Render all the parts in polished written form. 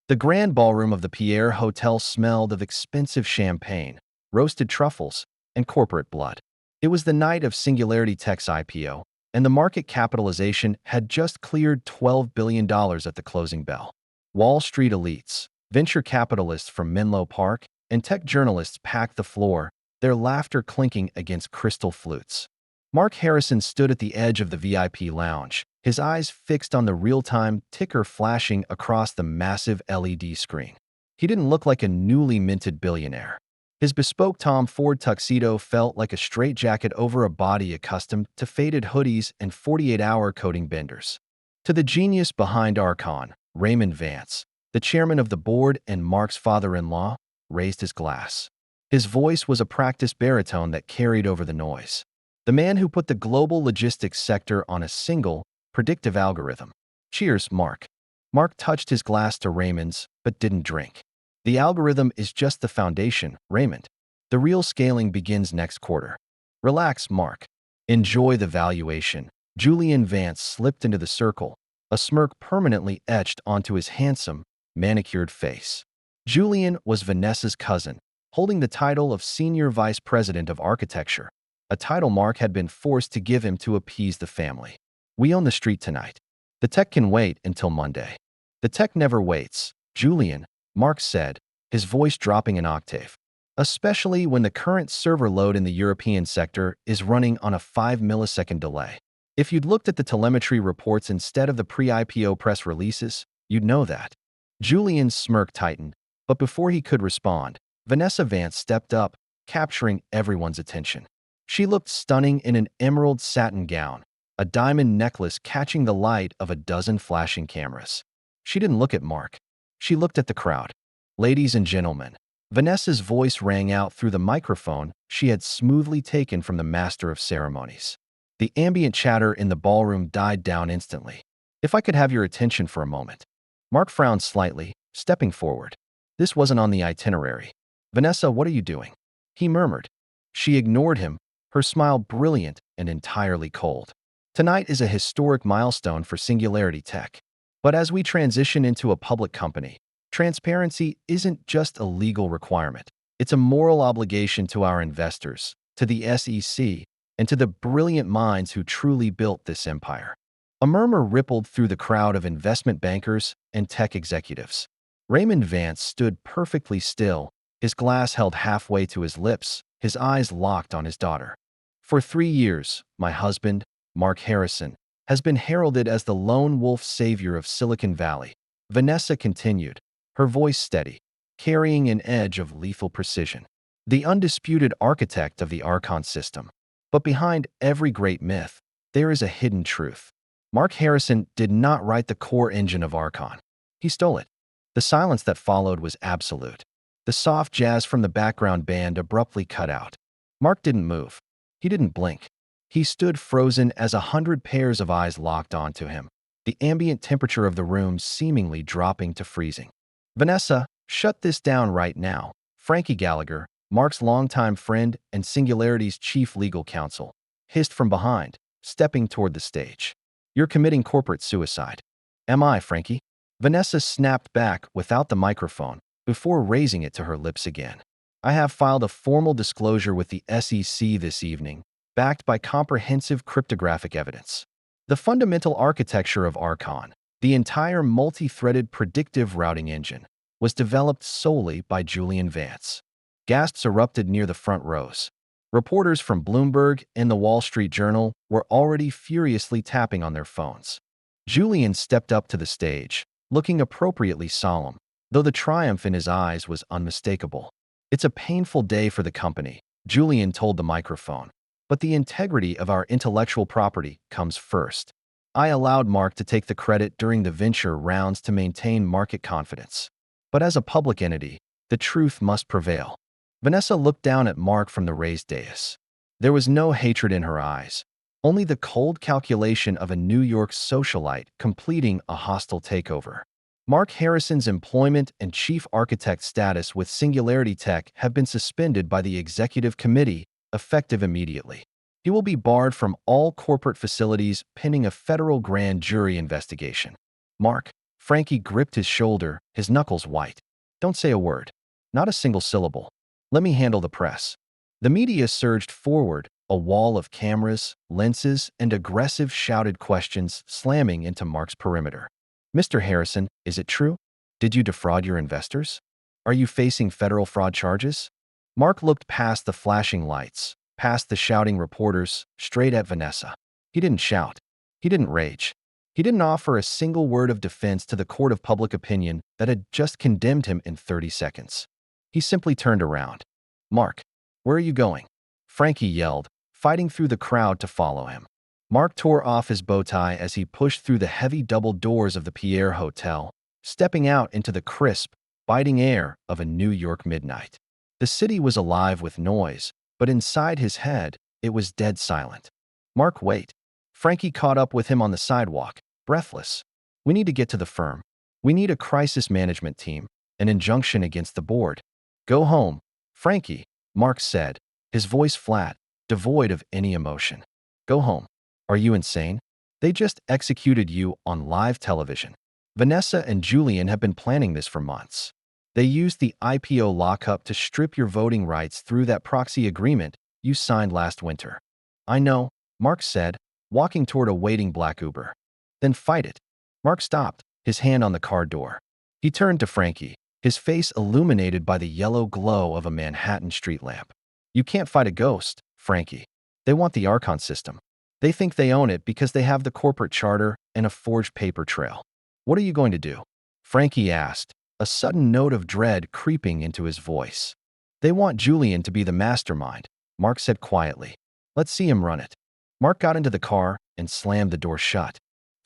The grand ballroom of the Pierre Hotel smelled of expensive champagne, roasted truffles, and corporate blood. It was the night of Singularity Tech's IPO, and the market capitalization had just cleared $12 billion at the closing bell. Wall Street elites, venture capitalists from Menlo Park, and tech journalists packed the floor, their laughter clinking against crystal flutes. Mark Harrison stood at the edge of the VIP lounge, his eyes fixed on the real-time ticker flashing across the massive LED screen. He didn't look like a newly minted billionaire. His bespoke Tom Ford tuxedo felt like a straitjacket over a body accustomed to faded hoodies and 48-hour coding benders. To the genius behind Archon, Raymond Vance, the chairman of the board and Mark's father-in-law, raised his glass. His voice was a practiced baritone that carried over the noise. The man who put the global logistics sector on a single, predictive algorithm. Cheers, Mark. Mark touched his glass to Raymond's, but didn't drink. The algorithm is just the foundation, Raymond. The real scaling begins next quarter. Relax, Mark. Enjoy the valuation. Julian Vance slipped into the circle, a smirk permanently etched onto his handsome, manicured face. Julian was Vanessa's cousin, holding the title of Senior Vice President of Architecture, a title Mark had been forced to give him to appease the family. We own the street tonight. The tech can wait until Monday. The tech never waits, Julian, Mark said, his voice dropping an octave. Especially when the current server load in the European sector is running on a 5-millisecond delay. If you'd looked at the telemetry reports instead of the pre-IPO press releases, you'd know that. Julian's smirk tightened, but before he could respond, Vanessa Vance stepped up, capturing everyone's attention. She looked stunning in an emerald satin gown, a diamond necklace catching the light of a dozen flashing cameras. She didn't look at Mark. She looked at the crowd. Ladies and gentlemen, Vanessa's voice rang out through the microphone she had smoothly taken from the master of ceremonies. The ambient chatter in the ballroom died down instantly. If I could have your attention for a moment. Mark frowned slightly, stepping forward. This wasn't on the itinerary. Vanessa, what are you doing? He murmured. She ignored him, her smile brilliant and entirely cold. Tonight is a historic milestone for Singularity Tech. But as we transition into a public company, transparency isn't just a legal requirement. It's a moral obligation to our investors, to the SEC, and to the brilliant minds who truly built this empire. A murmur rippled through the crowd of investment bankers and tech executives. Raymond Vance stood perfectly still, his glass held halfway to his lips, his eyes locked on his daughter. For 3 years, my husband, Mark Harrison, has been heralded as the lone wolf savior of Silicon Valley. Vanessa continued, her voice steady, carrying an edge of lethal precision. The undisputed architect of the Archon system. But behind every great myth, there is a hidden truth. Mark Harrison did not write the core engine of Archon. He stole it. The silence that followed was absolute. The soft jazz from the background band abruptly cut out. Mark didn't move. He didn't blink. He stood frozen as 100 pairs of eyes locked onto him, the ambient temperature of the room seemingly dropping to freezing. Vanessa, shut this down right now. Frankie Gallagher, Mark's longtime friend and Singularity's chief legal counsel, hissed from behind, stepping toward the stage. You're committing corporate suicide. Am I, Frankie? Vanessa snapped back without the microphone, before raising it to her lips again. I have filed a formal disclosure with the SEC this evening, backed by comprehensive cryptographic evidence. The fundamental architecture of Archon, the entire multi-threaded predictive routing engine, was developed solely by Julian Vance. Gasps erupted near the front rows. Reporters from Bloomberg and the Wall Street Journal were already furiously tapping on their phones. Julian stepped up to the stage, looking appropriately solemn, though the triumph in his eyes was unmistakable. It's a painful day for the company, Julian told the microphone, but the integrity of our intellectual property comes first. I allowed Mark to take the credit during the venture rounds to maintain market confidence. But as a public entity, the truth must prevail. Vanessa looked down at Mark from the raised dais. There was no hatred in her eyes, only the cold calculation of a New York socialite completing a hostile takeover. Mark Harrison's employment and chief architect status with Singularity Tech have been suspended by the executive committee, effective immediately. He will be barred from all corporate facilities pending a federal grand jury investigation. Mark, Frankie gripped his shoulder, his knuckles white. Don't say a word. Not a single syllable. Let me handle the press. The media surged forward, a wall of cameras, lenses, and aggressive shouted questions slamming into Mark's perimeter. Mr. Harrison, is it true? Did you defraud your investors? Are you facing federal fraud charges? Mark looked past the flashing lights, past the shouting reporters, straight at Vanessa. He didn't shout. He didn't rage. He didn't offer a single word of defense to the court of public opinion that had just condemned him in 30 seconds. He simply turned around. Mark, where are you going? Frankie yelled, fighting through the crowd to follow him. Mark tore off his bow tie as he pushed through the heavy double doors of the Pierre Hotel, stepping out into the crisp, biting air of a New York midnight. The city was alive with noise, but inside his head, it was dead silent. Mark, wait. Frankie caught up with him on the sidewalk, breathless. We need to get to the firm. We need a crisis management team, an injunction against the board. Go home, Frankie, Mark said, his voice flat, devoid of any emotion. Go home. Are you insane? They just executed you on live television. Vanessa and Julian have been planning this for months. They used the IPO lockup to strip your voting rights through that proxy agreement you signed last winter. I know, Mark said, walking toward a waiting black Uber. Then fight it. Mark stopped, his hand on the car door. He turned to Frankie, his face illuminated by the yellow glow of a Manhattan street lamp. You can't fight a ghost, Frankie. They want the Archon system. They think they own it because they have the corporate charter and a forged paper trail. What are you going to do? Frankie asked, a sudden note of dread creeping into his voice. They want Julian to be the mastermind, Mark said quietly. Let's see him run it. Mark got into the car and slammed the door shut.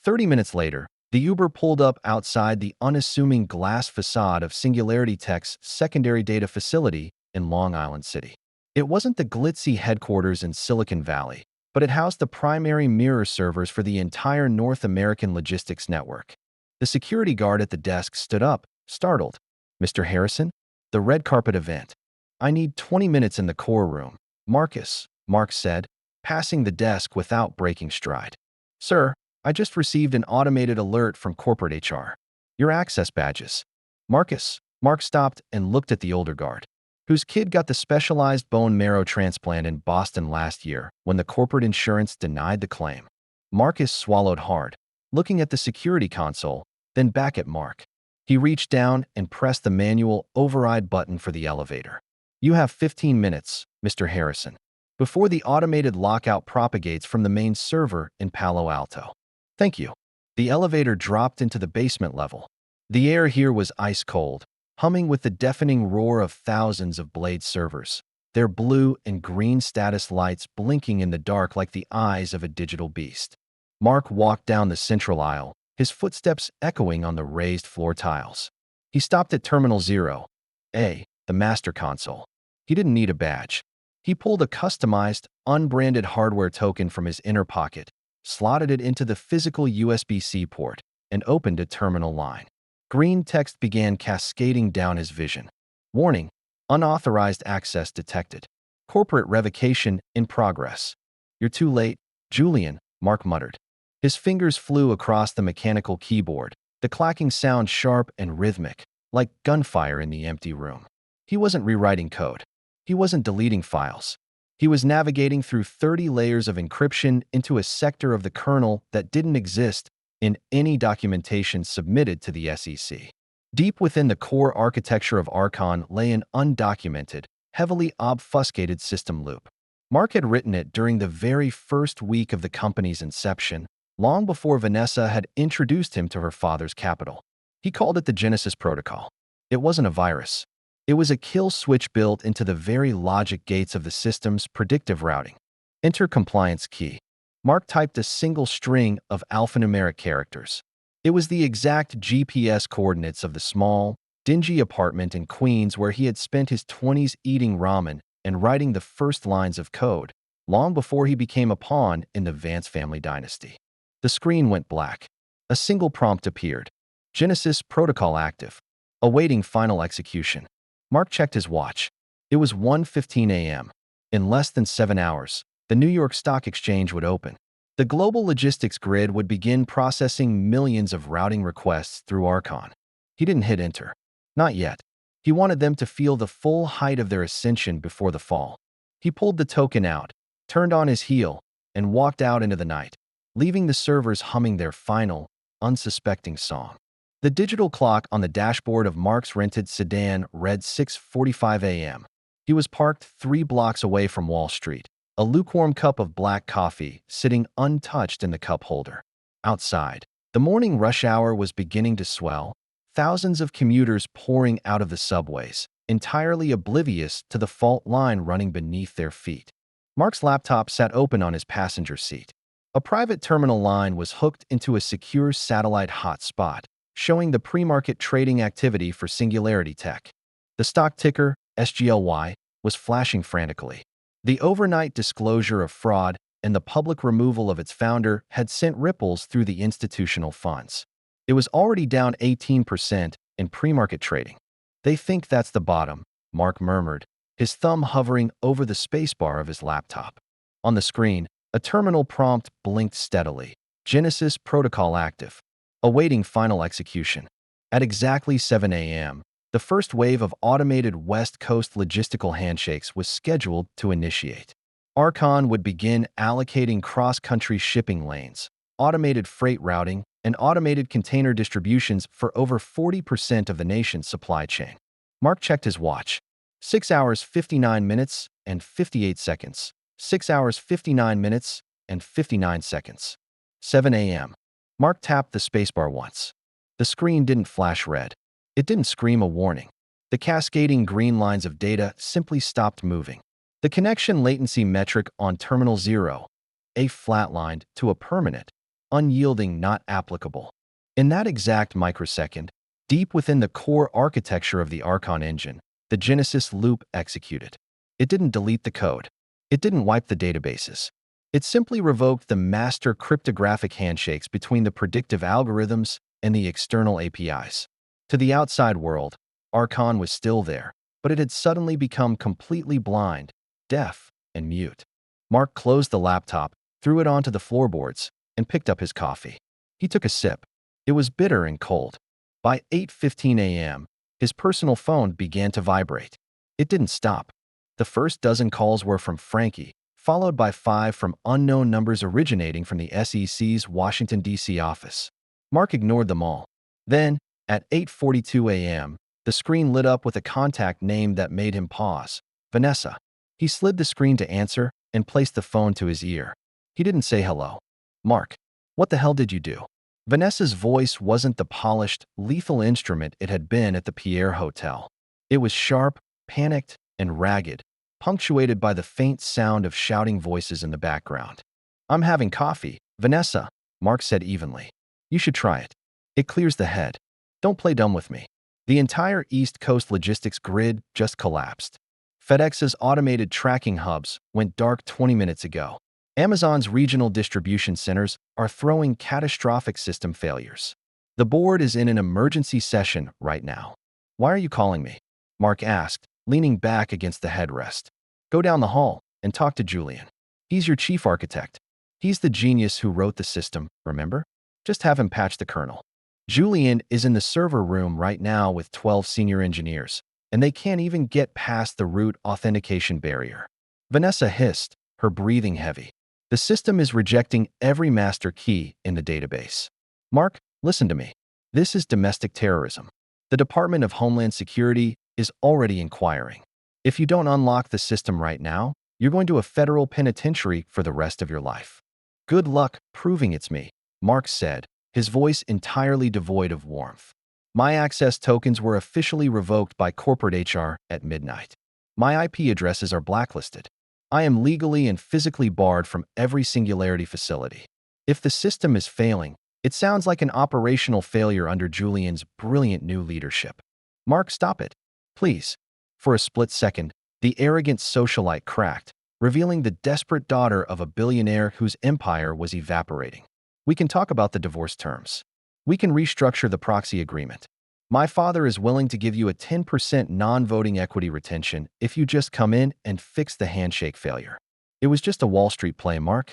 30 minutes later, the Uber pulled up outside the unassuming glass facade of Singularity Tech's secondary data facility in Long Island City. It wasn't the glitzy headquarters in Silicon Valley, but it housed the primary mirror servers for the entire North American logistics network. The security guard at the desk stood up, startled. Mr. Harrison? The red carpet event. I need 20 minutes in the core room. Marcus, Mark said, passing the desk without breaking stride. Sir, I just received an automated alert from corporate HR. Your access badges. Marcus, Mark stopped and looked at the older guard, whose kid got the specialized bone marrow transplant in Boston last year when the corporate insurance denied the claim. Marcus swallowed hard, looking at the security console, then back at Mark. He reached down and pressed the manual override button for the elevator. You have 15 minutes, Mr. Harrison, before the automated lockout propagates from the main server in Palo Alto. Thank you. The elevator dropped into the basement level. The air here was ice cold, humming with the deafening roar of thousands of Blade servers, their blue and green status lights blinking in the dark like the eyes of a digital beast. Mark walked down the central aisle, his footsteps echoing on the raised floor tiles. He stopped at Terminal 0A, the master console. He didn't need a badge. He pulled a customized, unbranded hardware token from his inner pocket, slotted it into the physical USB-C port, and opened a terminal line. Green text began cascading down his vision. Warning, unauthorized access detected. Corporate revocation in progress. You're too late, Julian, Mark muttered. His fingers flew across the mechanical keyboard, the clacking sound sharp and rhythmic, like gunfire in the empty room. He wasn't rewriting code. He wasn't deleting files. He was navigating through 30 layers of encryption into a sector of the kernel that didn't exist in any documentation submitted to the SEC. Deep within the core architecture of Archon lay an undocumented, heavily obfuscated system loop. Mark had written it during the very first week of the company's inception, long before Vanessa had introduced him to her father's capital. He called it the Genesis Protocol. It wasn't a virus. It was a kill switch built into the very logic gates of the system's predictive routing. Enter compliance key. Mark typed a single string of alphanumeric characters. It was the exact GPS coordinates of the small, dingy apartment in Queens where he had spent his 20s eating ramen and writing the first lines of code, long before he became a pawn in the Vance family dynasty. The screen went black. A single prompt appeared. Genesis Protocol active. Awaiting final execution. Mark checked his watch. It was 1:15 a.m. In less than 7 hours, the New York Stock Exchange would open. The global logistics grid would begin processing millions of routing requests through Archon. He didn't hit enter. Not yet. He wanted them to feel the full height of their ascension before the fall. He pulled the token out, turned on his heel, and walked out into the night, leaving the servers humming their final, unsuspecting song. The digital clock on the dashboard of Mark's rented sedan read 6:45 a.m. He was parked 3 blocks away from Wall Street, a lukewarm cup of black coffee sitting untouched in the cup holder. Outside, the morning rush hour was beginning to swell, thousands of commuters pouring out of the subways, entirely oblivious to the fault line running beneath their feet. Mark's laptop sat open on his passenger seat. A private terminal line was hooked into a secure satellite hotspot, showing the pre-market trading activity for Singularity Tech. The stock ticker, SGLY, was flashing frantically. The overnight disclosure of fraud and the public removal of its founder had sent ripples through the institutional funds. It was already down 18% in pre-market trading. They think that's the bottom, Mark murmured, his thumb hovering over the spacebar of his laptop. On the screen, a terminal prompt blinked steadily. Genesis protocol active, awaiting final execution. At exactly 7 a.m., the first wave of automated West Coast logistical handshakes was scheduled to initiate. Archon would begin allocating cross-country shipping lanes, automated freight routing, and automated container distributions for over 40% of the nation's supply chain. Mark checked his watch. 6 hours 59 minutes and 58 seconds. 6 hours 59 minutes and 59 seconds. 7 a.m. Mark tapped the spacebar once. The screen didn't flash red. It didn't scream a warning. The cascading green lines of data simply stopped moving. The connection latency metric on Terminal 0, A flatlined to a permanent, unyielding not applicable. In that exact microsecond, deep within the core architecture of the Archon engine, the Genesis loop executed. It didn't delete the code. It didn't wipe the databases. It simply revoked the master cryptographic handshakes between the predictive algorithms and the external APIs. To the outside world, Archon was still there, but it had suddenly become completely blind, deaf, and mute. Mark closed the laptop, threw it onto the floorboards, and picked up his coffee. He took a sip. It was bitter and cold. By 8:15 a.m., his personal phone began to vibrate. It didn't stop. The first dozen calls were from Frankie, followed by 5 from unknown numbers originating from the SEC's Washington, D.C. office. Mark ignored them all. Then, at 8:42 a.m., the screen lit up with a contact name that made him pause. Vanessa. He slid the screen to answer and placed the phone to his ear. He didn't say hello. Mark, what the hell did you do? Vanessa's voice wasn't the polished, lethal instrument it had been at the Pierre Hotel. It was sharp, panicked, and ragged, punctuated by the faint sound of shouting voices in the background. I'm having coffee, Vanessa, Mark said evenly. You should try it. It clears the head. Don't play dumb with me. The entire East Coast logistics grid just collapsed. FedEx's automated tracking hubs went dark 20 minutes ago. Amazon's regional distribution centers are throwing catastrophic system failures. The board is in an emergency session right now. Why are you calling me? Mark asked, leaning back against the headrest. Go down the hall and talk to Julian. He's your chief architect. He's the genius who wrote the system, remember? Just have him patch the kernel. Julian is in the server room right now with 12 senior engineers, and they can't even get past the root authentication barrier. Vanessa hissed, her breathing heavy. The system is rejecting every master key in the database. Mark, listen to me. This is domestic terrorism. The Department of Homeland Security is already inquiring. If you don't unlock the system right now, you're going to a federal penitentiary for the rest of your life. Good luck proving it's me, Mark said, his voice entirely devoid of warmth. My access tokens were officially revoked by corporate HR at midnight. My IP addresses are blacklisted. I am legally and physically barred from every Singularity facility. If the system is failing, it sounds like an operational failure under Julian's brilliant new leadership. Mark, stop it. Please. For a split second, the arrogant socialite cracked, revealing the desperate daughter of a billionaire whose empire was evaporating. We can talk about the divorce terms. We can restructure the proxy agreement. My father is willing to give you a 10% non-voting equity retention if you just come in and fix the handshake failure. It was just a Wall Street play, Mark.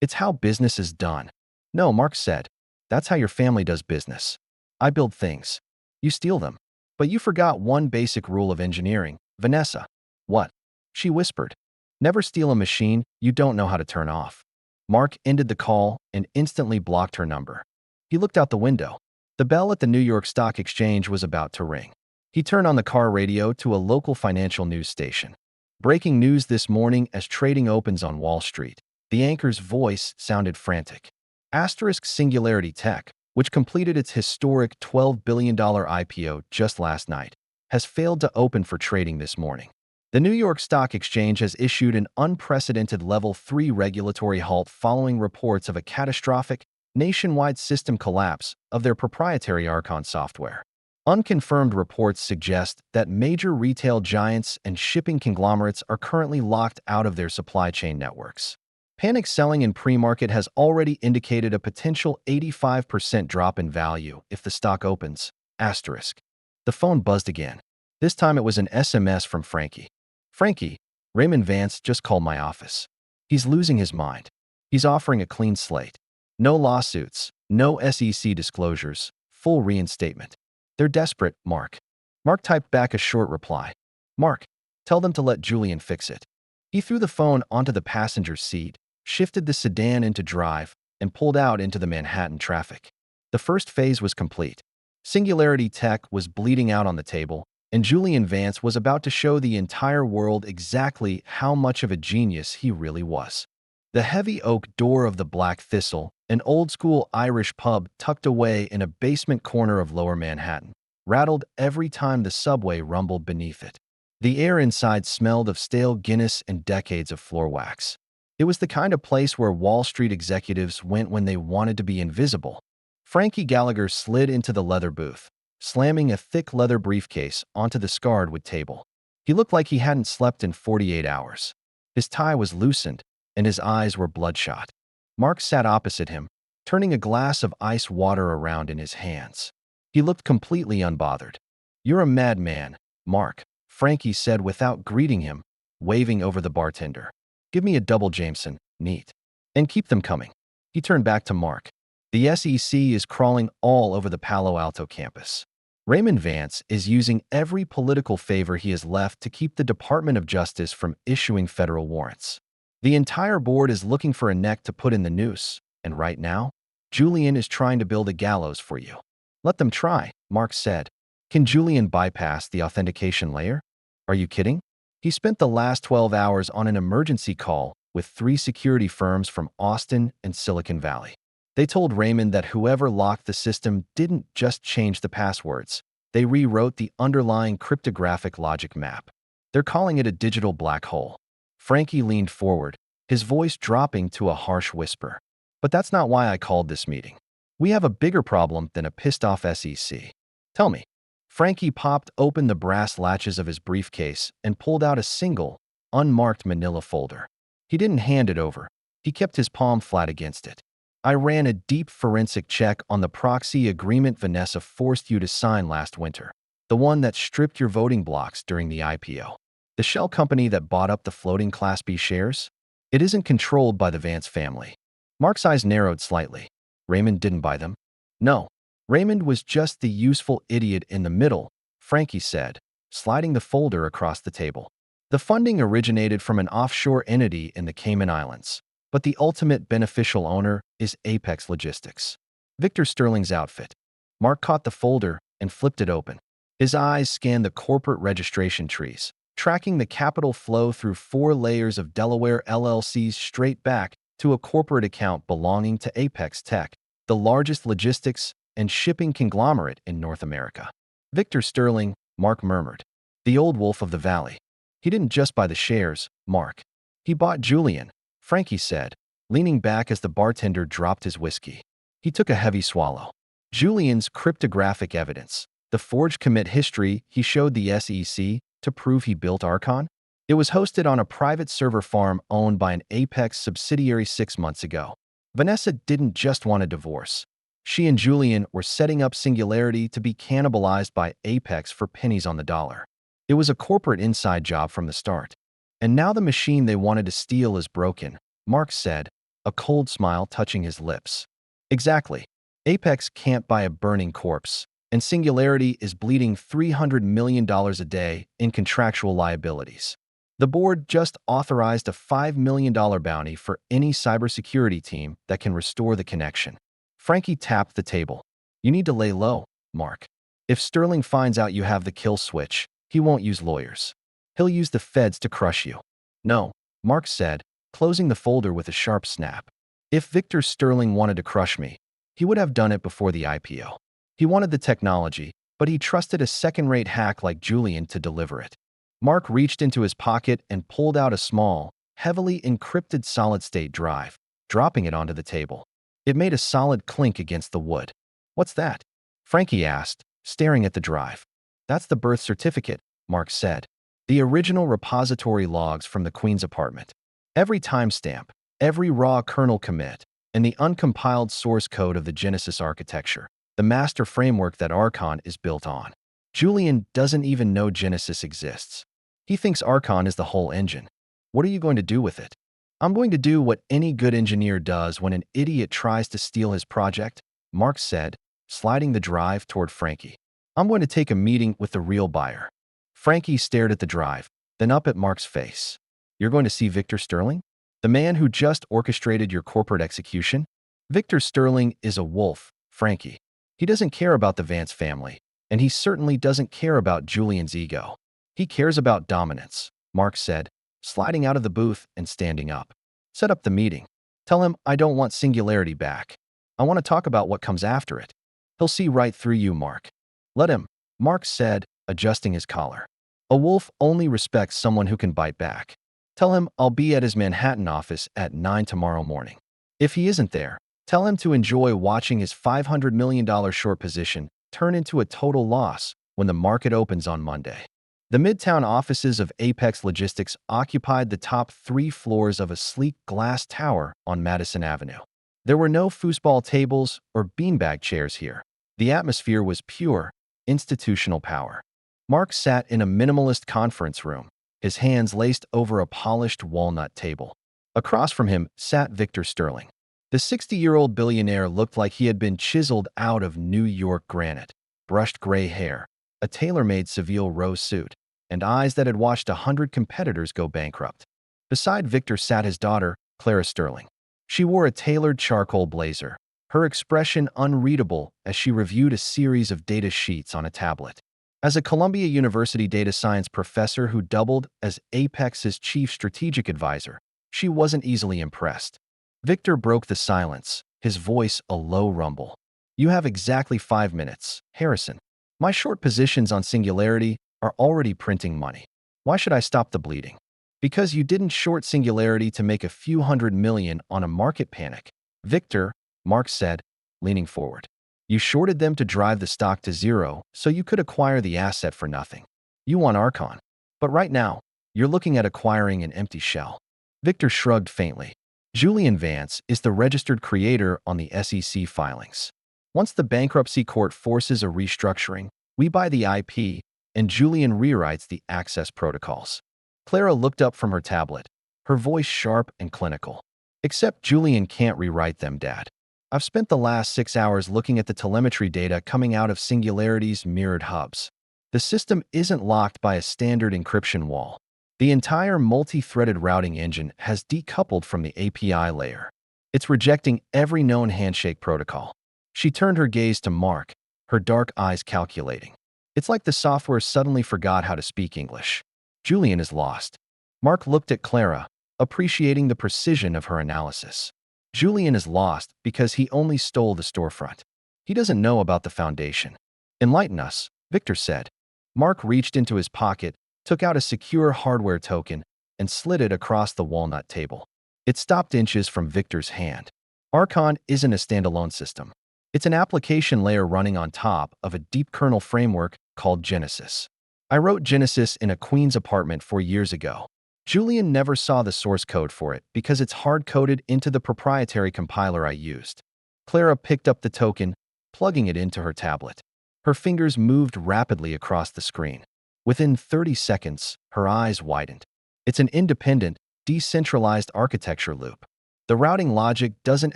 It's how business is done. No, Mark said. That's how your family does business. I build things. You steal them. But you forgot one basic rule of engineering, Vanessa. What? She whispered. Never steal a machine you don't know how to turn off. Mark ended the call and instantly blocked her number. He looked out the window. The bell at the New York Stock Exchange was about to ring. He turned on the car radio to a local financial news station. Breaking news this morning as trading opens on Wall Street. The anchor's voice sounded frantic. Asterisk Singularity Tech, which completed its historic $12 billion IPO just last night, has failed to open for trading this morning. The New York Stock Exchange has issued an unprecedented Level 3 regulatory halt following reports of a catastrophic, nationwide system collapse of their proprietary Archon software. Unconfirmed reports suggest that major retail giants and shipping conglomerates are currently locked out of their supply chain networks. Panic selling in pre-market has already indicated a potential 85% drop in value if the stock opens. Asterisk. The phone buzzed again. This time it was an SMS from Frankie. Frankie, Raymond Vance just called my office. He's losing his mind. He's offering a clean slate. No lawsuits, no SEC disclosures, full reinstatement. They're desperate, Mark. Mark typed back a short reply. Mark, tell them to let Julian fix it. He threw the phone onto the passenger seat, shifted the sedan into drive, and pulled out into the Manhattan traffic. The first phase was complete. Singularity Tech was bleeding out on the table, and Julian Vance was about to show the entire world exactly how much of a genius he really was. The heavy oak door of the Black Thistle, an old-school Irish pub tucked away in a basement corner of Lower Manhattan, rattled every time the subway rumbled beneath it. The air inside smelled of stale Guinness and decades of floor wax. It was the kind of place where Wall Street executives went when they wanted to be invisible. Frankie Gallagher slid into the leather booth, slamming a thick leather briefcase onto the scarred wood table. He looked like he hadn't slept in 48 hours. His tie was loosened, and his eyes were bloodshot. Mark sat opposite him, turning a glass of ice water around in his hands. He looked completely unbothered. You're a madman, Mark, Frankie said without greeting him, waving over the bartender. Give me a double Jameson, neat. And keep them coming. He turned back to Mark. The SEC is crawling all over the Palo Alto campus. Raymond Vance is using every political favor he has left to keep the Department of Justice from issuing federal warrants. The entire board is looking for a neck to put in the noose, and right now, Julian is trying to build a gallows for you. Let them try, Mark said. Can Julian bypass the authentication layer? Are you kidding? He spent the last 12 hours on an emergency call with 3 security firms from Austin and Silicon Valley. They told Raymond that whoever locked the system didn't just change the passwords. They rewrote the underlying cryptographic logic map. They're calling it a digital black hole. Frankie leaned forward, his voice dropping to a harsh whisper. But that's not why I called this meeting. We have a bigger problem than a pissed-off SEC. Tell me. Frankie popped open the brass latches of his briefcase and pulled out a single, unmarked manila folder. He didn't hand it over. He kept his palm flat against it. I ran a deep forensic check on the proxy agreement Vanessa forced you to sign last winter, the one that stripped your voting blocks during the IPO. The shell company that bought up the floating Class B shares? It isn't controlled by the Vance family. Mark's eyes narrowed slightly. Raymond didn't buy them? No. Raymond was just the useful idiot in the middle, Frankie said, sliding the folder across the table. The funding originated from an offshore entity in the Cayman Islands, but the ultimate beneficial owner is Apex Logistics, Victor Sterling's outfit. Mark caught the folder and flipped it open. His eyes scanned the corporate registration trees, tracking the capital flow through 4 layers of Delaware LLCs straight back to a corporate account belonging to Apex Tech, the largest logistics and shipping conglomerate in North America. Victor Sterling, Mark murmured. The old wolf of the valley. He didn't just buy the shares, Mark. He bought Julian, Frankie said, leaning back as the bartender dropped his whiskey. He took a heavy swallow. Julian's cryptographic evidence, the forged commit history he showed the SEC to prove he built Archon? It was hosted on a private server farm owned by an Apex subsidiary 6 months ago. Vanessa didn't just want a divorce. She and Julian were setting up Singularity to be cannibalized by Apex for pennies on the dollar. It was a corporate inside job from the start. And now the machine they wanted to steal is broken, Mark said, a cold smile touching his lips. Exactly. Apex can't buy a burning corpse, and Singularity is bleeding $300 million a day in contractual liabilities. The board just authorized a $5 million bounty for any cybersecurity team that can restore the connection. Frankie tapped the table. You need to lay low, Mark. If Sterling finds out you have the kill switch, he won't use lawyers. He'll use the feds to crush you. No, Mark said, closing the folder with a sharp snap. If Victor Sterling wanted to crush me, he would have done it before the IPO. He wanted the technology, but he trusted a second-rate hack like Julian to deliver it. Mark reached into his pocket and pulled out a small, heavily encrypted solid-state drive, dropping it onto the table. It made a solid clink against the wood. What's that? Frankie asked, staring at the drive. That's the birth certificate, Mark said. The original repository logs from the Queen's apartment. Every timestamp, every raw kernel commit, and the uncompiled source code of the Genesis architecture, the master framework that Archon is built on. Julian doesn't even know Genesis exists. He thinks Archon is the whole engine. What are you going to do with it? I'm going to do what any good engineer does when an idiot tries to steal his project, Mark said, sliding the drive toward Frankie. I'm going to take a meeting with the real buyer. Frankie stared at the drive, then up at Mark's face. You're going to see Victor Sterling? The man who just orchestrated your corporate execution? Victor Sterling is a wolf, Frankie. He doesn't care about the Vance family, and he certainly doesn't care about Julian's ego. He cares about dominance, Mark said, sliding out of the booth and standing up. Set up the meeting. Tell him I don't want Singularity back. I want to talk about what comes after it. He'll see right through you, Mark. Let him, Mark said, adjusting his collar. A wolf only respects someone who can bite back. Tell him I'll be at his Manhattan office at 9 tomorrow morning. If he isn't there, tell him to enjoy watching his $500 million short position turn into a total loss when the market opens on Monday. The Midtown offices of Apex Logistics occupied the top 3 floors of a sleek glass tower on Madison Avenue. There were no foosball tables or beanbag chairs here. The atmosphere was pure, institutional power. Mark sat in a minimalist conference room, his hands laced over a polished walnut table. Across from him sat Victor Sterling. The 60-year-old billionaire looked like he had been chiseled out of New York granite, brushed gray hair, a tailor-made Seville rose suit, and eyes that had watched 100 competitors go bankrupt. Beside Victor sat his daughter, Clara Sterling. She wore a tailored charcoal blazer, her expression unreadable as she reviewed a series of data sheets on a tablet. As a Columbia University data science professor who doubled as Apex's chief strategic advisor, she wasn't easily impressed. Victor broke the silence, his voice a low rumble. You have exactly 5 minutes, Harrison. My short positions on Singularity are already printing money. Why should I stop the bleeding? Because you didn't short Singularity to make a few $100 million on a market panic. Victor, Mark said, leaning forward. You shorted them to drive the stock to zero so you could acquire the asset for nothing. You want Archon. But right now, you're looking at acquiring an empty shell. Victor shrugged faintly. Julian Vance is the registered creator on the SEC filings. Once the bankruptcy court forces a restructuring, we buy the IP, and Julian rewrites the access protocols. Clara looked up from her tablet, her voice sharp and clinical. Except Julian can't rewrite them, Dad. I've spent the last 6 hours looking at the telemetry data coming out of Singularity's mirrored hubs. The system isn't locked by a standard encryption wall. The entire multi-threaded routing engine has decoupled from the API layer. It's rejecting every known handshake protocol. She turned her gaze to Mark, her dark eyes calculating. It's like the software suddenly forgot how to speak English. Julian is lost. Mark looked at Clara, appreciating the precision of her analysis. Julian is lost because he only stole the storefront. He doesn't know about the foundation. Enlighten us, Victor said. Mark reached into his pocket, took out a secure hardware token, and slid it across the walnut table. It stopped inches from Victor's hand. Archon isn't a standalone system. It's an application layer running on top of a deep kernel framework called Genesis. I wrote Genesis in a Queen's apartment 4 years ago. Julian never saw the source code for it because it's hard-coded into the proprietary compiler I used. Clara picked up the token, plugging it into her tablet. Her fingers moved rapidly across the screen. Within 30 seconds, her eyes widened. It's an independent, decentralized architecture loop. The routing logic doesn't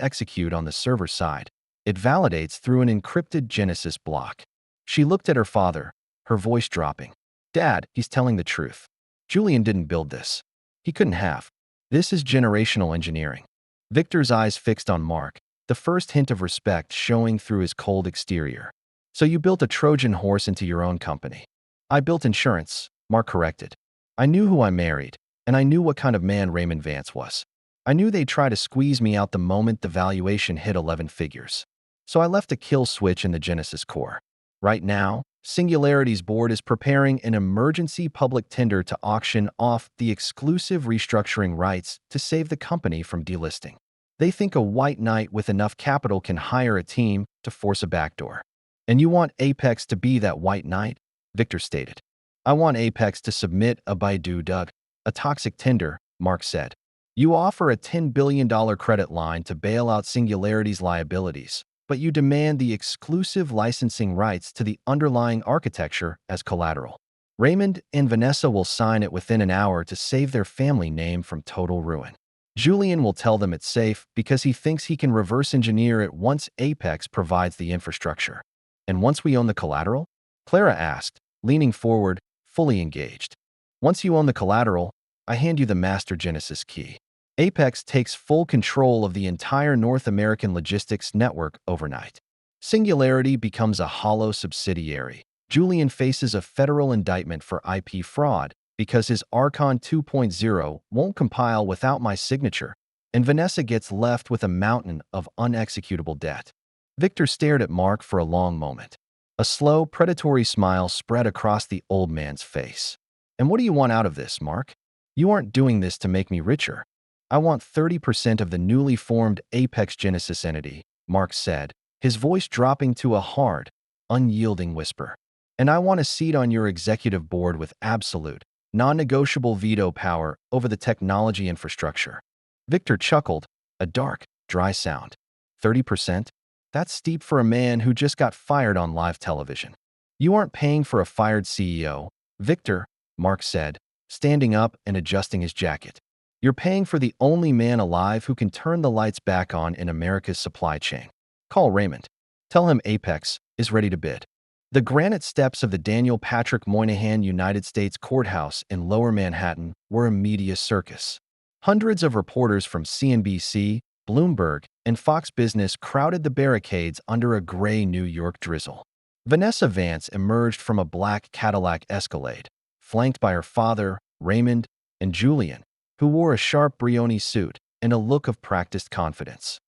execute on the server side. It validates through an encrypted Genesis block. She looked at her father, her voice dropping. Dad, he's telling the truth. Julian didn't build this. He couldn't have. This is generational engineering. Victor's eyes fixed on Mark, the first hint of respect showing through his cold exterior. So you built a Trojan horse into your own company. I built insurance, Mark corrected. I knew who I married, and I knew what kind of man Raymond Vance was. I knew they'd try to squeeze me out the moment the valuation hit 11 figures. So I left a kill switch in the Genesis core. Right now, Singularity's board is preparing an emergency public tender to auction off the exclusive restructuring rights to save the company from delisting. They think a white knight with enough capital can hire a team to force a backdoor. And you want Apex to be that white knight? Victor stated. I want Apex to submit a Baidu Doug, a toxic tender, Mark said. You offer a $10 billion credit line to bail out Singularity's liabilities, but you demand the exclusive licensing rights to the underlying architecture as collateral. Raymond and Vanessa will sign it within an hour to save their family name from total ruin. Julian will tell them it's safe because he thinks he can reverse engineer it once Apex provides the infrastructure. And once we own the collateral? Clara asked, leaning forward, fully engaged. Once you own the collateral, I hand you the Master Genesis key. Apex takes full control of the entire North American logistics network overnight. Singularity becomes a hollow subsidiary. Julian faces a federal indictment for IP fraud because his Archon 2.0 won't compile without my signature, and Vanessa gets left with a mountain of unexecutable debt. Victor stared at Mark for a long moment. A slow, predatory smile spread across the old man's face. And what do you want out of this, Mark? You aren't doing this to make me richer. I want 30% of the newly formed Apex Genesis entity, Mark said, his voice dropping to a hard, unyielding whisper. And I want a seat on your executive board with absolute, non-negotiable veto power over the technology infrastructure. Victor chuckled, a dark, dry sound. 30%? That's steep for a man who just got fired on live television. You aren't paying for a fired CEO, Victor, Mark said, standing up and adjusting his jacket. You're paying for the only man alive who can turn the lights back on in America's supply chain. Call Raymond. Tell him Apex is ready to bid. The granite steps of the Daniel Patrick Moynihan United States Courthouse in Lower Manhattan were a media circus. Hundreds of reporters from CNBC, Bloomberg, and Fox Business crowded the barricades under a gray New York drizzle. Vanessa Vance emerged from a black Cadillac Escalade, flanked by her father, Raymond, and Julian, who wore a sharp Brioni suit and a look of practiced confidence.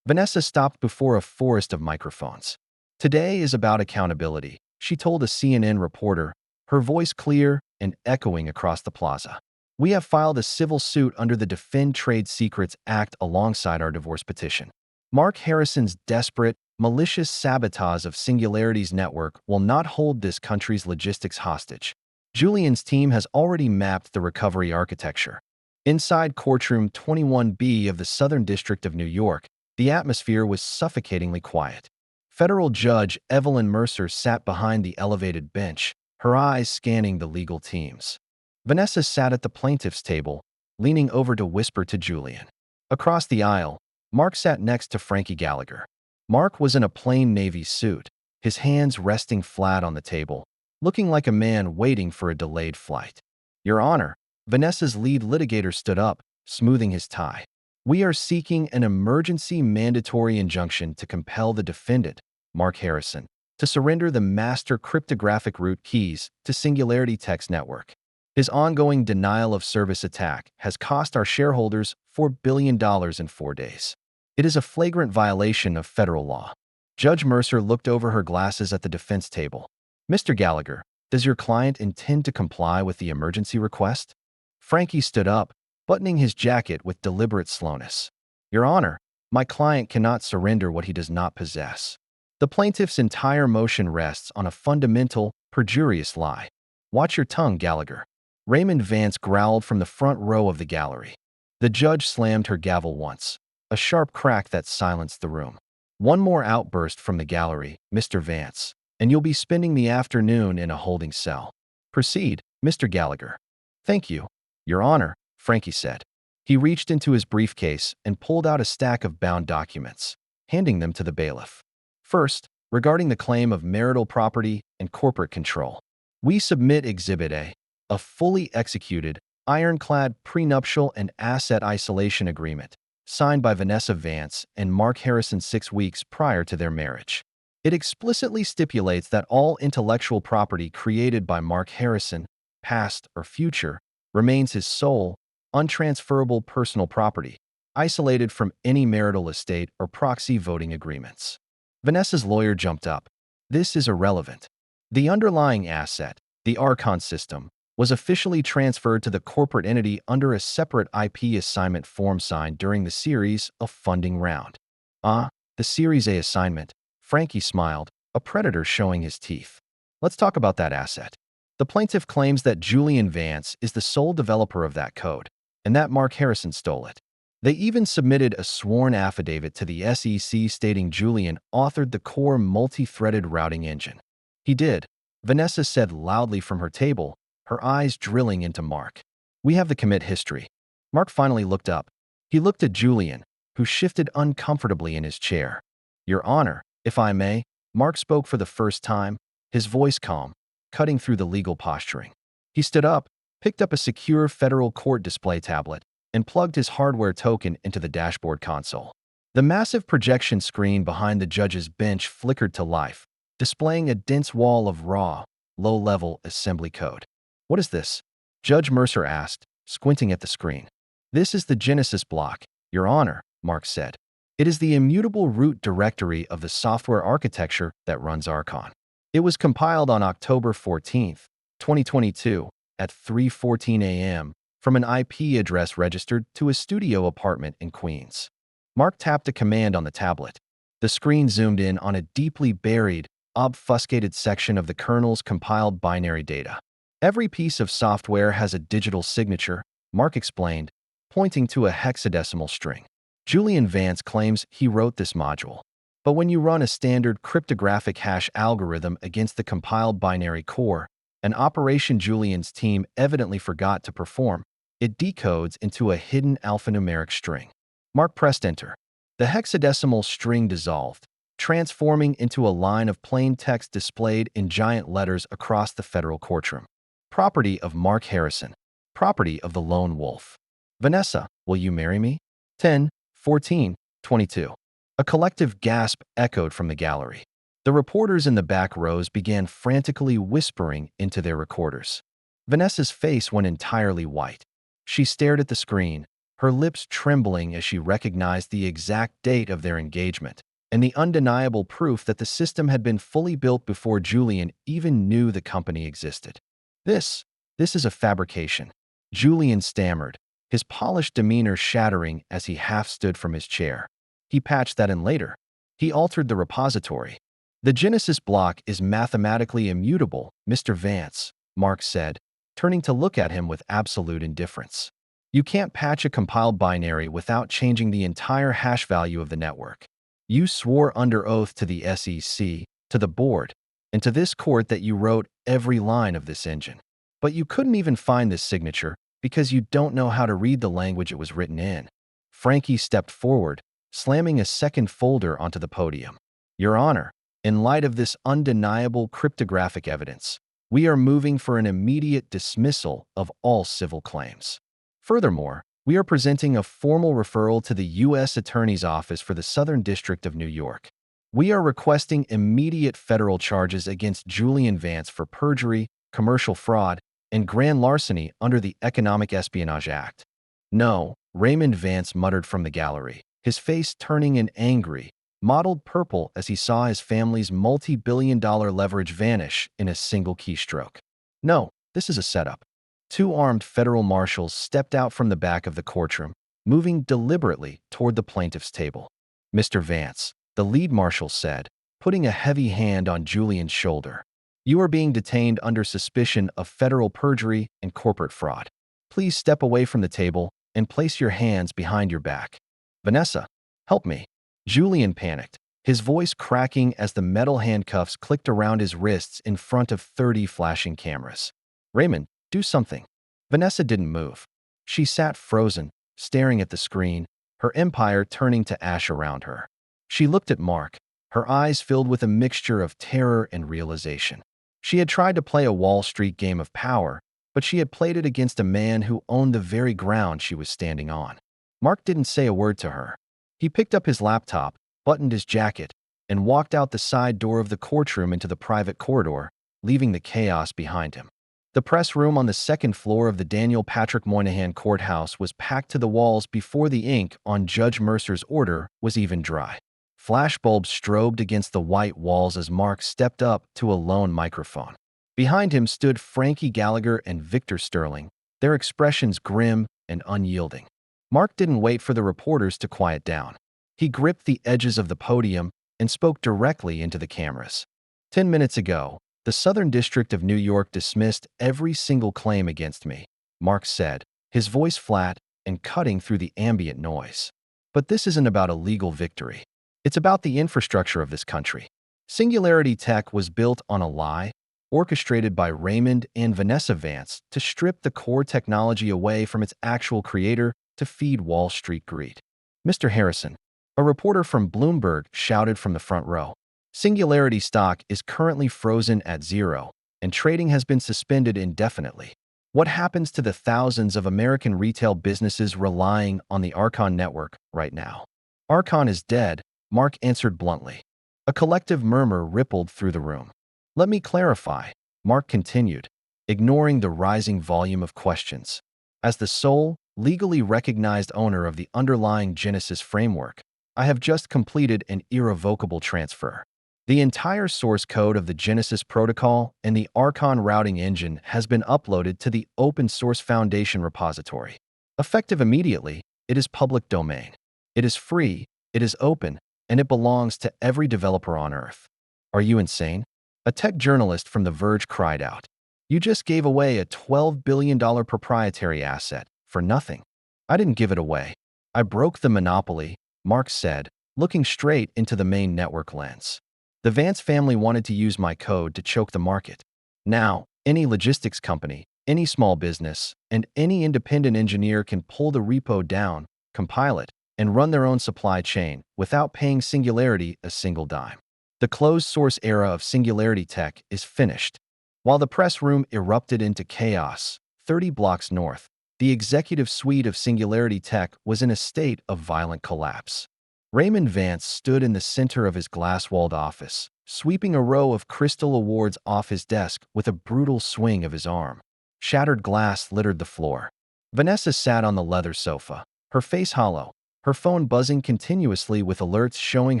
Vanessa stopped before a forest of microphones. Today is about accountability, she told a CNN reporter, her voice clear and echoing across the plaza. We have filed a civil suit under the Defend Trade Secrets Act alongside our divorce petition. Mark Harrison's desperate, malicious sabotage of Singularity's network will not hold this country's logistics hostage. Julian's team has already mapped the recovery architecture. Inside courtroom 21B of the Southern District of New York, the atmosphere was suffocatingly quiet. Federal Judge Evelyn Mercer sat behind the elevated bench, her eyes scanning the legal teams. Vanessa sat at the plaintiff's table, leaning over to whisper to Julian. Across the aisle, Mark sat next to Frankie Gallagher. Mark was in a plain navy suit, his hands resting flat on the table, looking like a man waiting for a delayed flight. Your Honor, Vanessa's lead litigator stood up, smoothing his tie. We are seeking an emergency mandatory injunction to compel the defendant, Mark Harrison, to surrender the master cryptographic root keys to Singularity Tech's network. His ongoing denial of service attack has cost our shareholders $4 billion in 4 days. It is a flagrant violation of federal law. Judge Mercer looked over her glasses at the defense table. Mr. Gallagher, does your client intend to comply with the emergency request? Frankie stood up, buttoning his jacket with deliberate slowness. Your Honor, my client cannot surrender what he does not possess. The plaintiff's entire motion rests on a fundamental, perjurious lie. Watch your tongue, Gallagher. Raymond Vance growled from the front row of the gallery. The judge slammed her gavel once, a sharp crack that silenced the room. One more outburst from the gallery, Mr. Vance, and you'll be spending the afternoon in a holding cell. Proceed, Mr. Gallagher. Thank you, Your Honor, Frankie said. He reached into his briefcase and pulled out a stack of bound documents, handing them to the bailiff. First, regarding the claim of marital property and corporate control, we submit Exhibit A fully executed, ironclad prenuptial and asset isolation agreement, signed by Vanessa Vance and Mark Harrison 6 weeks prior to their marriage. It explicitly stipulates that all intellectual property created by Mark Harrison, past or future, remains his sole, untransferable personal property, isolated from any marital estate or proxy voting agreements. Vanessa's lawyer jumped up. This is irrelevant. The underlying asset, the Archon system, was officially transferred to the corporate entity under a separate IP assignment form signed during the Series A funding round. The Series A assignment, Frankie smiled, a predator showing his teeth. Let's talk about that asset. The plaintiff claims that Julian Vance is the sole developer of that code, and that Mark Harrison stole it. They even submitted a sworn affidavit to the SEC stating Julian authored the core multi-threaded routing engine. He did, Vanessa said loudly from her table, her eyes drilling into Mark. We have the commit history. Mark finally looked up. He looked at Julian, who shifted uncomfortably in his chair. Your Honor, if I may, Mark spoke for the first time, his voice calm, cutting through the legal posturing. He stood up, picked up a secure federal court display tablet, and plugged his hardware token into the dashboard console. The massive projection screen behind the judge's bench flickered to life, displaying a dense wall of raw, low-level assembly code. What is this? Judge Mercer asked, squinting at the screen. This is the Genesis block, Your Honor, Mark said. It is the immutable root directory of the software architecture that runs Archon. It was compiled on October 14, 2022, at 3:14 a.m. from an IP address registered to a studio apartment in Queens. Mark tapped a command on the tablet. The screen zoomed in on a deeply buried, obfuscated section of the kernel's compiled binary data. Every piece of software has a digital signature, Mark explained, pointing to a hexadecimal string. Julian Vance claims he wrote this module. But when you run a standard cryptographic hash algorithm against the compiled binary core, an operation Julian's team evidently forgot to perform, it decodes into a hidden alphanumeric string. Mark pressed enter. The hexadecimal string dissolved, transforming into a line of plain text displayed in giant letters across the federal courtroom. Property of Mark Harrison. Property of the lone wolf. Vanessa, will you marry me? 10, 14, 22. A collective gasp echoed from the gallery. The reporters in the back rows began frantically whispering into their recorders. Vanessa's face went entirely white. She stared at the screen, her lips trembling as she recognized the exact date of their engagement and the undeniable proof that the system had been fully built before Julian even knew the company existed. This is a fabrication, Julian stammered, his polished demeanor shattering as he half stood from his chair. He patched that in later. He altered the repository. The Genesis block is mathematically immutable, Mr. Vance, Mark said, turning to look at him with absolute indifference. You can't patch a compiled binary without changing the entire hash value of the network. You swore under oath to the SEC, to the board, and to this court that you wrote every line of this engine. But you couldn't even find this signature because you don't know how to read the language it was written in. Frankie stepped forward, slamming a second folder onto the podium. Your Honor, in light of this undeniable cryptographic evidence, we are moving for an immediate dismissal of all civil claims. Furthermore, we are presenting a formal referral to the U.S. Attorney's Office for the Southern District of New York. We are requesting immediate federal charges against Julian Vance for perjury, commercial fraud, and grand larceny under the Economic Espionage Act. No, Raymond Vance muttered from the gallery, his face turning an angry, mottled purple as he saw his family's multi-billion-dollar leverage vanish in a single keystroke. No, this is a setup. Two armed federal marshals stepped out from the back of the courtroom, moving deliberately toward the plaintiff's table. Mr. Vance, the lead marshal said, putting a heavy hand on Julian's shoulder. You are being detained under suspicion of federal perjury and corporate fraud. Please step away from the table and place your hands behind your back. Vanessa, help me. Julian panicked, his voice cracking as the metal handcuffs clicked around his wrists in front of 30 flashing cameras. Raymond, do something. Vanessa didn't move. She sat frozen, staring at the screen, her empire turning to ash around her. She looked at Mark, her eyes filled with a mixture of terror and realization. She had tried to play a Wall Street game of power, but she had played it against a man who owned the very ground she was standing on. Mark didn't say a word to her. He picked up his laptop, buttoned his jacket, and walked out the side door of the courtroom into the private corridor, leaving the chaos behind him. The press room on the second floor of the Daniel Patrick Moynihan Courthouse was packed to the walls before the ink on Judge Mercer's order was even dry. Flashbulbs strobed against the white walls as Mark stepped up to a lone microphone. Behind him stood Frankie Gallagher and Victor Sterling, their expressions grim and unyielding. Mark didn't wait for the reporters to quiet down. He gripped the edges of the podium and spoke directly into the cameras. 10 minutes ago, the Southern District of New York dismissed every single claim against me, Mark said, his voice flat and cutting through the ambient noise. But this isn't about a legal victory. It's about the infrastructure of this country. Singularity Tech was built on a lie, orchestrated by Raymond and Vanessa Vance to strip the core technology away from its actual creator to feed Wall Street greed. Mr. Harrison, a reporter from Bloomberg shouted from the front row. Singularity stock is currently frozen at zero, and trading has been suspended indefinitely. What happens to the thousands of American retail businesses relying on the Archon network right now? Archon is dead, Mark answered bluntly. A collective murmur rippled through the room. Let me clarify, Mark continued, ignoring the rising volume of questions. As the sole, legally recognized owner of the underlying Genesis framework, I have just completed an irrevocable transfer. The entire source code of the Genesis protocol and the Archon routing engine has been uploaded to the Open Source Foundation repository. Effective immediately, it is public domain. It is free, it is open, and it belongs to every developer on Earth. Are you insane? A tech journalist from The Verge cried out. You just gave away a $12 billion proprietary asset for nothing. I didn't give it away. I broke the monopoly, Mark said, looking straight into the main network lens. The Vance family wanted to use my code to choke the market. Now, any logistics company, any small business, and any independent engineer can pull the repo down, compile it, and run their own supply chain without paying Singularity a single dime. The closed-source era of Singularity Tech is finished. While the press room erupted into chaos, 30 blocks north, the executive suite of Singularity Tech was in a state of violent collapse. Raymond Vance stood in the center of his glass-walled office, sweeping a row of crystal awards off his desk with a brutal swing of his arm. Shattered glass littered the floor. Vanessa sat on the leather sofa, her face hollow, her phone buzzing continuously with alerts showing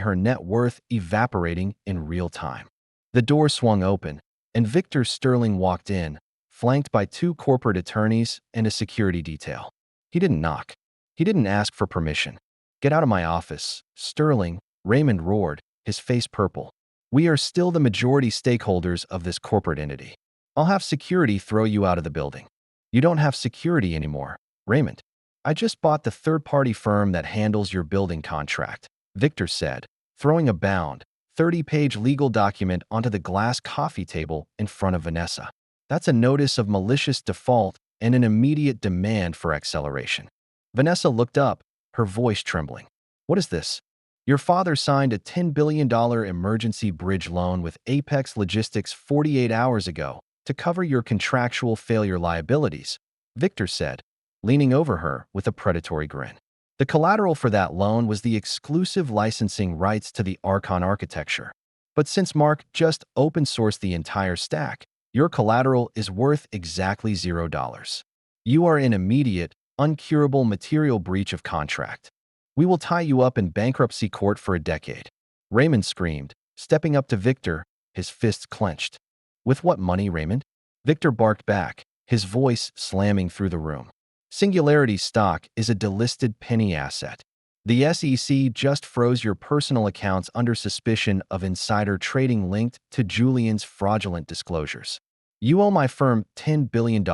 her net worth evaporating in real time. The door swung open, and Victor Sterling walked in, flanked by 2 corporate attorneys and a security detail. He didn't knock. He didn't ask for permission. Get out of my office, Sterling, Raymond roared, his face purple. We are still the majority stakeholders of this corporate entity. I'll have security throw you out of the building. You don't have security anymore, Raymond. I just bought the third-party firm that handles your building contract, Victor said, throwing a bound, 30-page legal document onto the glass coffee table in front of Vanessa. That's a notice of malicious default and an immediate demand for acceleration. Vanessa looked up, her voice trembling. What is this? Your father signed a $10 billion emergency bridge loan with Apex Logistics 48 hours ago to cover your contractual failure liabilities, Victor said, leaning over her with a predatory grin. The collateral for that loan was the exclusive licensing rights to the Archon architecture. But since Mark just open-sourced the entire stack, your collateral is worth exactly $0. You are in immediate, uncurable material breach of contract. We will tie you up in bankruptcy court for a decade. Raymond screamed, stepping up to Victor, his fists clenched. With what money, Raymond? Victor barked back, his voice slamming through the room. Singularity stock is a delisted penny asset. The SEC just froze your personal accounts under suspicion of insider trading linked to Julian's fraudulent disclosures. You owe my firm $10 billion,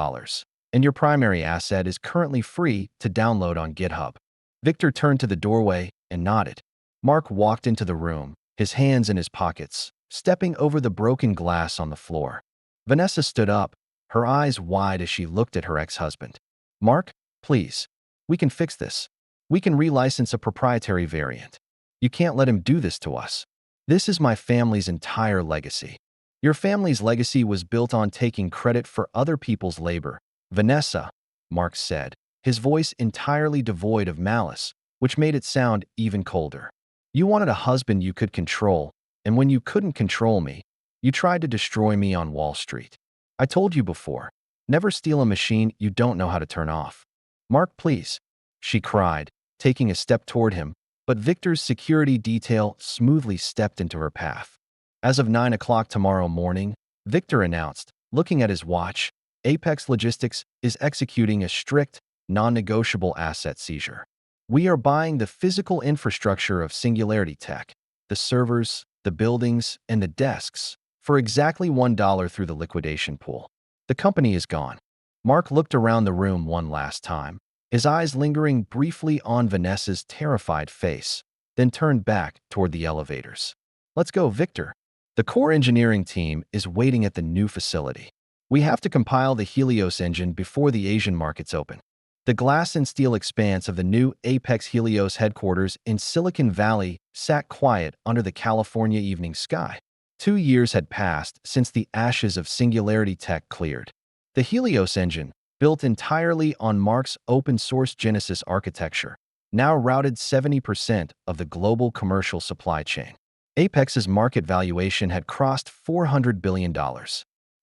and your primary asset is currently free to download on GitHub. Victor turned to the doorway and nodded. Mark walked into the room, his hands in his pockets, stepping over the broken glass on the floor. Vanessa stood up, her eyes wide as she looked at her ex-husband. Mark, please. We can fix this. We can relicense a proprietary variant. You can't let him do this to us. This is my family's entire legacy. Your family's legacy was built on taking credit for other people's labor. Vanessa, Mark said, his voice entirely devoid of malice, which made it sound even colder. You wanted a husband you could control, and when you couldn't control me, you tried to destroy me on Wall Street. I told you before, never steal a machine you don't know how to turn off. Mark, please, she cried, taking a step toward him, but Victor's security detail smoothly stepped into her path. As of 9 o'clock tomorrow morning, Victor announced, looking at his watch, Apex Logistics is executing a strict, non-negotiable asset seizure. We are buying the physical infrastructure of Singularity Tech, the servers, the buildings, and the desks, for exactly $1 through the liquidation pool. The company is gone. Mark looked around the room one last time, his eyes lingering briefly on Vanessa's terrified face, then turned back toward the elevators. Let's go, Victor. The core engineering team is waiting at the new facility. We have to compile the Helios engine before the Asian markets open. The glass and steel expanse of the new Apex Helios headquarters in Silicon Valley sat quiet under the California evening sky. 2 years had passed since the ashes of Singularity Tech cleared. The Helios engine, built entirely on Mark's open-source Genesis architecture, now routed 70% of the global commercial supply chain. Apex's market valuation had crossed $400 billion.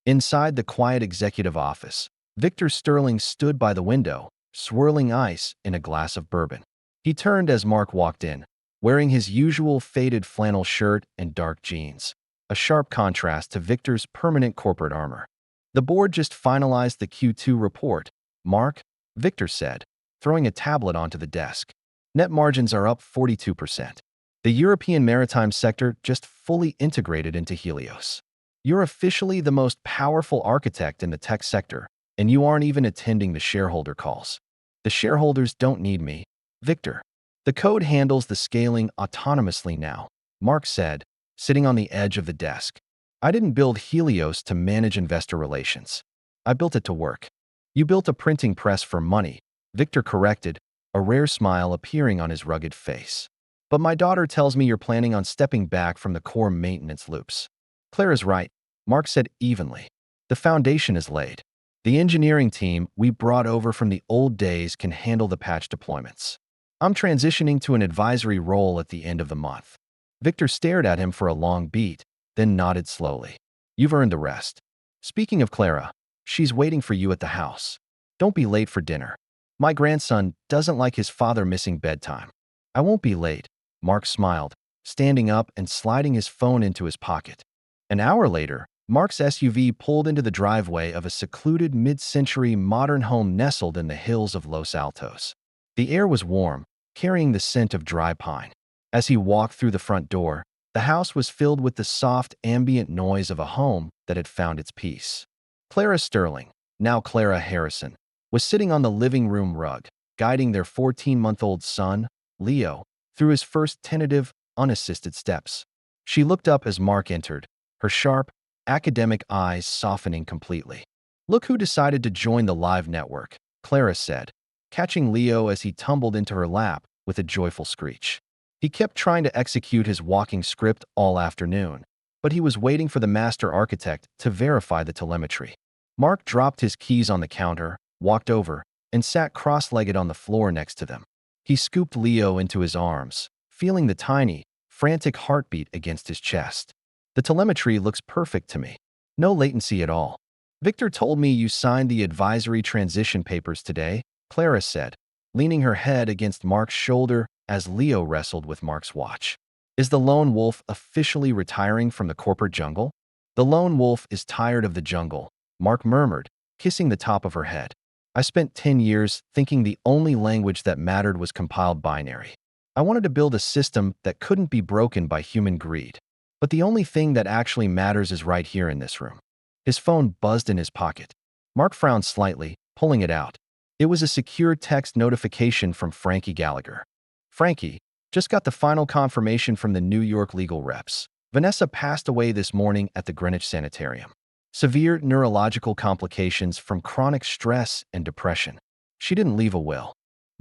Inside the quiet executive office, Victor Sterling stood by the window, swirling ice in a glass of bourbon. He turned as Mark walked in, wearing his usual faded flannel shirt and dark jeans, a sharp contrast to Victor's permanent corporate armor. The board just finalized the Q2 report, Mark, Victor said, throwing a tablet onto the desk. Net margins are up 42%. The European maritime sector just fully integrated into Helios. You're officially the most powerful architect in the tech sector, and you aren't even attending the shareholder calls. The shareholders don't need me, Victor. The code handles the scaling autonomously now, Mark said, sitting on the edge of the desk. I didn't build Helios to manage investor relations. I built it to work. You built a printing press for money, Victor corrected, a rare smile appearing on his rugged face. But my daughter tells me you're planning on stepping back from the core maintenance loops. Clara's right, Mark said evenly. The foundation is laid. The engineering team we brought over from the old days can handle the patch deployments. I'm transitioning to an advisory role at the end of the month. Victor stared at him for a long beat, then nodded slowly. You've earned the rest. Speaking of Clara, she's waiting for you at the house. Don't be late for dinner. My grandson doesn't like his father missing bedtime. I won't be late, Mark smiled, standing up and sliding his phone into his pocket. An hour later, Mark's SUV pulled into the driveway of a secluded mid-century modern home nestled in the hills of Los Altos. The air was warm, carrying the scent of dry pine. As he walked through the front door, the house was filled with the soft, ambient noise of a home that had found its peace. Clara Sterling, now Clara Harrison, was sitting on the living room rug, guiding their 14-month-old son, Leo, through his first tentative, unassisted steps. She looked up as Mark entered, her sharp, academic eyes softening completely. Look who decided to join the live network, Clara said, catching Leo as he tumbled into her lap with a joyful screech. He kept trying to execute his walking script all afternoon, but he was waiting for the master architect to verify the telemetry. Mark dropped his keys on the counter, walked over, and sat cross-legged on the floor next to them. He scooped Leo into his arms, feeling the tiny, frantic heartbeat against his chest. The telemetry looks perfect to me. No latency at all. Victor told me you signed the advisory transition papers today, Clara said, leaning her head against Mark's shoulder as Leo wrestled with Mark's watch. Is the lone wolf officially retiring from the corporate jungle? The lone wolf is tired of the jungle, Mark murmured, kissing the top of her head. I spent 10 years thinking the only language that mattered was compiled binary. I wanted to build a system that couldn't be broken by human greed. But the only thing that actually matters is right here in this room. His phone buzzed in his pocket. Mark frowned slightly, pulling it out. It was a secure text notification from Frankie Gallagher. Frankie, just got the final confirmation from the New York legal reps. Vanessa passed away this morning at the Greenwich Sanitarium. Severe neurological complications from chronic stress and depression. She didn't leave a will.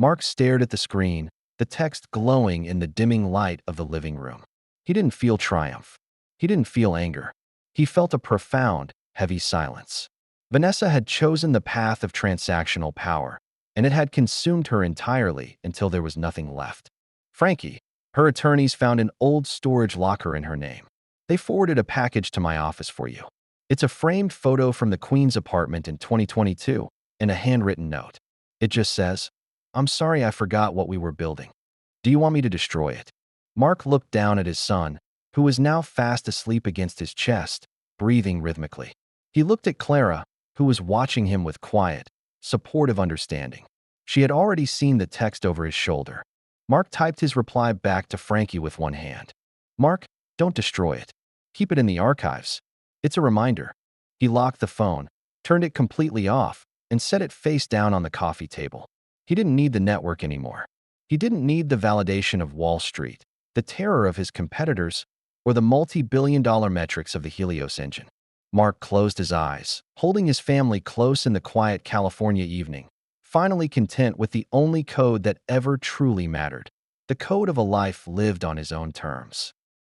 Mark stared at the screen, the text glowing in the dimming light of the living room. He didn't feel triumph. He didn't feel anger. He felt a profound, heavy silence. Vanessa had chosen the path of transactional power, and it had consumed her entirely until there was nothing left. Frankie, her attorneys found an old storage locker in her name. They forwarded a package to my office for you. It's a framed photo from the Queen's apartment in 2022 and a handwritten note. It just says, "I'm sorry I forgot what we were building. Do you want me to destroy it?" Mark looked down at his son, who was now fast asleep against his chest, breathing rhythmically. He looked at Clara, who was watching him with quiet, supportive understanding. She had already seen the text over his shoulder. Mark typed his reply back to Frankie with one hand. "Mark, don't destroy it. Keep it in the archives. It's a reminder." He locked the phone, turned it completely off, and set it face down on the coffee table. He didn't need the network anymore. He didn't need the validation of Wall Street, the terror of his competitors, or the multi-billion-dollar metrics of the Helios engine. Mark closed his eyes, holding his family close in the quiet California evening, finally content with the only code that ever truly mattered, the code of a life lived on his own terms.